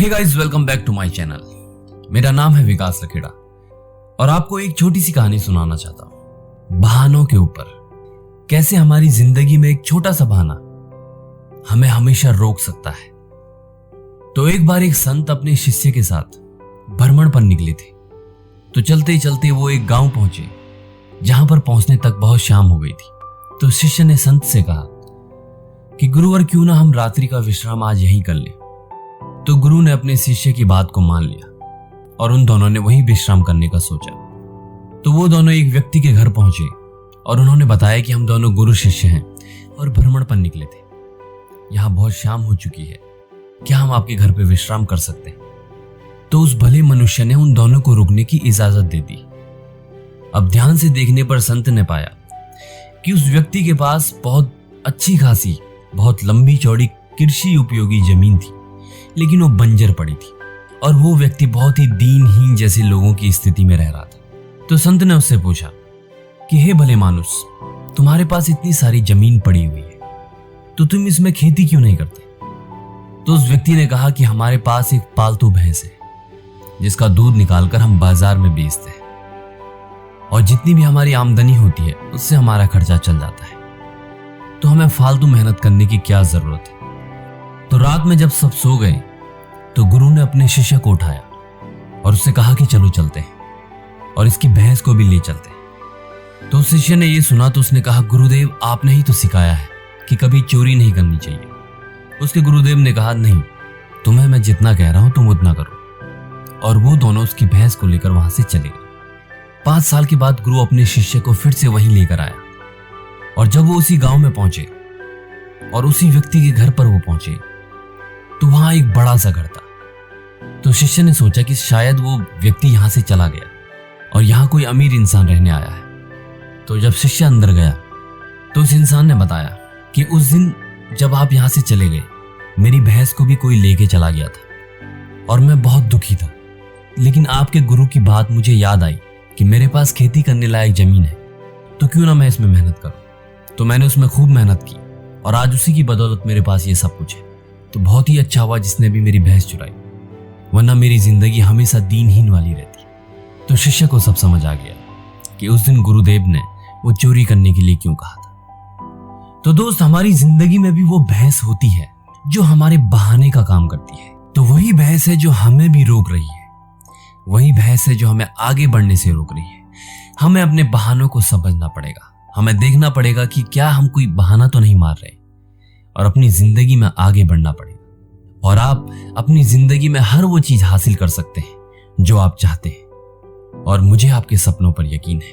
Hey guys, welcome back to my channel. मेरा नाम है विकास लखेड़ा और आपको एक छोटी सी कहानी सुनाना चाहता हूं बहानों के ऊपर। कैसे हमारी जिंदगी में एक छोटा सा बहाना हमें हमेशा रोक सकता है। तो एक बार एक संत अपने शिष्य के साथ भ्रमण पर निकले थे। तो चलते चलते वो एक गांव पहुंचे जहां पर पहुंचने तक बहुत शाम हो गई थी। तो शिष्य ने संत से कहा कि गुरुवर, क्यों ना हम रात्रि का विश्राम आज यहीं कर लें। तो गुरु ने अपने शिष्य की बात को मान लिया और उन दोनों ने वहीं विश्राम करने का सोचा। तो वो दोनों एक व्यक्ति के घर पहुंचे और उन्होंने बताया कि हम दोनों गुरु शिष्य हैं और भ्रमण पर निकले थे। यहाँ बहुत शाम हो चुकी है, क्या हम आपके घर पे विश्राम कर सकते हैं? तो उस भले मनुष्य ने उन दोनों को रुकने की इजाजत दे दी। अब ध्यान से देखने पर संत ने पाया कि उस व्यक्ति के पास बहुत अच्छी खासी, बहुत लंबी चौड़ी कृषि उपयोगी जमीन थी, लेकिन वो बंजर पड़ी थी और वो व्यक्ति बहुत ही दीनहीन जैसे लोगों की स्थिति में रह रहा था। तो संत ने उससे पूछा कि हे भले मानुस, तुम्हारे पास इतनी सारी जमीन पड़ी हुई है, तो तुम इसमें खेती क्यों नहीं करते? तो उस व्यक्ति ने कहा कि हमारे पास एक पालतू भैंस है जिसका दूध निकालकर हम बाजार में बेचते हैं और जितनी भी हमारी आमदनी होती है उससे हमारा खर्चा चल जाता है, तो हमें फालतू मेहनत करने की क्या जरूरत है। तो रात में जब सब सो गए तो गुरु ने अपने शिष्य को उठाया और उससे कहा कि चलो चलते हैं और इसकी भैंस को भी ले चलते हैं। तो शिष्य ने ये सुना तो उसने कहा, गुरुदेव, आपने ही तो सिखाया है कि कभी चोरी नहीं करनी चाहिए। उसके गुरुदेव ने कहा, नहीं, तुम्हें मैं जितना कह रहा हूं तुम उतना करो। और वो दोनों उसकी भैंस को लेकर वहां से चले गए। 5 साल के बाद गुरु अपने शिष्य को फिर से वहीं लेकर आया और जब वो उसी गांव में पहुंचे और उसी व्यक्ति के घर पर वो पहुंचे तो वहां एक बड़ा सा घर था। तो शिष्य ने सोचा कि शायद वो व्यक्ति यहां से चला गया और यहां कोई अमीर इंसान रहने आया है। तो जब शिष्य अंदर गया तो उस इंसान ने बताया कि उस दिन जब आप यहां से चले गए, मेरी भैंस को भी कोई लेके चला गया था और मैं बहुत दुखी था, लेकिन आपके गुरु की बात मुझे याद आई कि मेरे पास खेती करने लायक जमीन है, तो क्यों ना मैं इसमें मेहनत करूं। तो मैंने उसमें खूब मेहनत की और आज उसी की बदौलत मेरे पास ये सब कुछ है। तो बहुत ही अच्छा हुआ जिसने भी मेरी भैंस चुराई, वरना मेरी जिंदगी हमेशा दीनहीन वाली रहती। तो शिष्य को सब समझ आ गया कि उस दिन गुरुदेव ने वो चोरी करने के लिए क्यों कहा था। तो दोस्त, हमारी जिंदगी में भी वो भैंस होती है जो हमारे बहाने का काम करती है। तो वही भैंस है जो हमें भी रोक रही है, वही भैंस है जो हमें आगे बढ़ने से रोक रही है। हमें अपने बहानों को समझना पड़ेगा, हमें देखना पड़ेगा कि क्या हम कोई बहाना तो नहीं मार रहे और अपनी जिंदगी में आगे बढ़ना पड़ेगा। और आप अपनी जिंदगी में हर वो चीज हासिल कर सकते हैं जो आप चाहते हैं और मुझे आपके सपनों पर यकीन है।